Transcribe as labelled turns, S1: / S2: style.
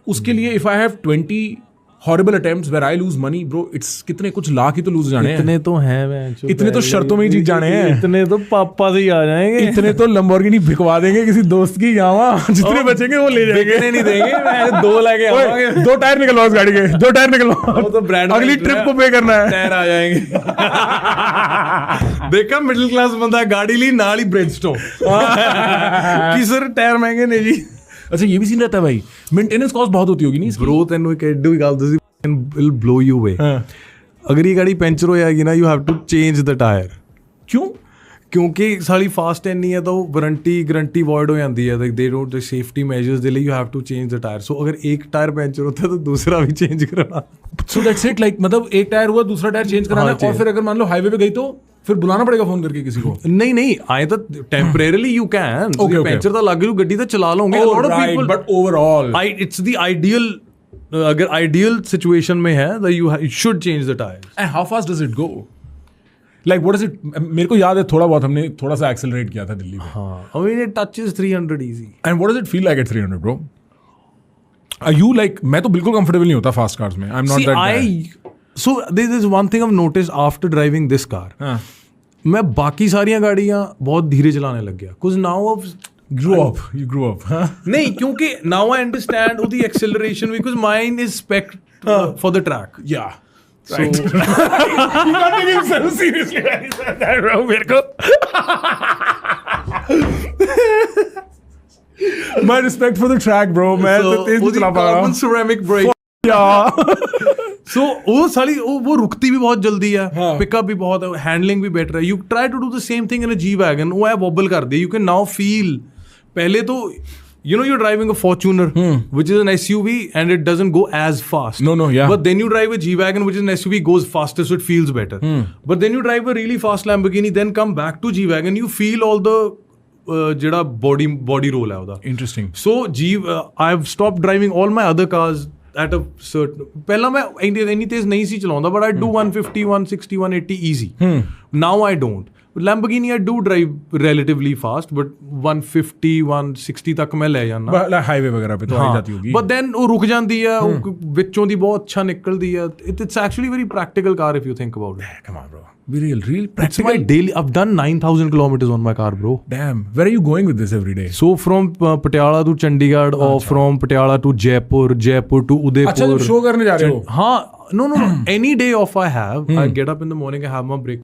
S1: उसके लिए if I have 20 horrible attempts where I lose money, bro, it's कितने कुछ लाख ही तो लूज जाने हैं।
S2: इतने तो हैं,
S1: इतने तो शर्तों में ही जीत जाने हैं।
S2: इतने तो पापा से ही आ जाएंगे।
S1: इतने तो लंबोर्गिनी भिखवा देंगे किसी दोस्त की यहाँ, जितने बचेंगे वो ले जाएंगे।
S2: बिकने नहीं देंगे, मैं 2 लेके आवांगे।
S1: 2 टायर निकलवाओ उस गाड़ी के, 2 टायर निकलवाओ,
S2: वो तो ब्रांड
S1: अगली ट्रिप को पे करना है।
S2: टायर आ जाएंगे। देखा मिडिल क्लास बंदा गाड़ी ली नाल ही ब्रेडस्टोन कि सर टायर महंगे ने जी।
S1: अच्छा ये भी सीन रहता है भाई, मेंटेनेंस कॉस्ट बहुत होती होगी नहीं इसकी?
S2: ब्रो तेनू एक एडू गल दसी will blow you away। अगर ये गाड़ी पंचर हो जाएगी ना, you have to change the tyre.
S1: क्यों?
S2: क्योंकि साली फास्ट इन्नी है तो गारंटी वॉइड हो जाती है। They don't the safety measures दे लिए you have to change the tyre. So अगर एक टायर पंचर होता है तो दूसरा भी चेंज कराना।
S1: सो दैट्स इट, लाइक मतलब एक टायर हुआ दूसरा टायर चेंज कराना है। और फिर अगर मान लो हाईवे पे गई तो फिर बुलाना पड़ेगा फोन करके किसी को?
S2: नहीं आए तो टेम्परेरीली यू कैन, पंचर तो लग जू गड्डी तो चला लोगे।
S1: But overall
S2: it's the ideal, अगर आइडियल सिचुएशन में है तो you should change the tyre.
S1: And how fast does it go? Like what is it? मेरे को याद है थोड़ा बहुत हमने थोड़ा सा एक्सेलरेट किया था दिल्ली में।
S2: हाँ, I mean it touches 300 easy।
S1: And what does it feel like at 300 bro? Are you like, मैं तो बिल्कुल कंफर्टेबल नहीं होता फास्ट कार्स में। I am not that guy.
S2: So this is one thing I've noticed after driving this car।
S1: हाँ,
S2: मैं बाकी सारियां गाड़ियां बहुत धीरे चलाने लग गया। Cause now I've
S1: you grew up हाँ?
S2: नहीं, क्योंकि now I understand the acceleration because mine is spec for the track।
S1: Yeah, right। You can't take himself seriously when he said that, bro। मेरे को my respect for the track, bro। मैं तो तेज नहीं चला पा रहा हूँ।
S2: ceramic brake। So वो साली वो रुकती भी बहुत जल्दी है, पिकअप भी बहुत है, हैंडलिंग भी बेटर है। You try to do the same thing in a G wagon, वो है वॉबल कर दिया। यू कैन नाउ फील, पहले तो you know you're driving a Fortuner which is an SUV and it doesn't go as fast।
S1: No, yeah।
S2: But then you drive a G-Wagon which is an SUV, goes faster, so it feels better। But then you drive a really fast Lamborghini, then come back to G-Wagon, you feel all the jada body roll है उधर।
S1: Interesting।
S2: So I've stopped driving all my other cars at a certain, पहला मैं इतनी तेज नहीं सी चलाऊंगा, but I do 150, 160, 180 easy। Now I don't। Lamborghini I do drive relatively fast, but 150, 160 तक मैं ले जाना।
S1: हाईवे वगैरह पे तो आ जाती होगी।
S2: But then वो रुक जाती है, विचों दी बहुत अच्छा निकलती है। It's actually very practical car if you think about it।
S1: Come on, bro। Be real
S2: It's
S1: practical।
S2: my daily, I've done 9,000 kilometers on my car, bro।
S1: Damn, where are you going with this every day?
S2: So from Patiala to Chandigarh or from Patiala to Jaipur to Udaipur।
S1: अच्छा, जब show करने जा रहे हो?
S2: हाँ, no, any day off I have, I get up in the morning, I have my breakfast।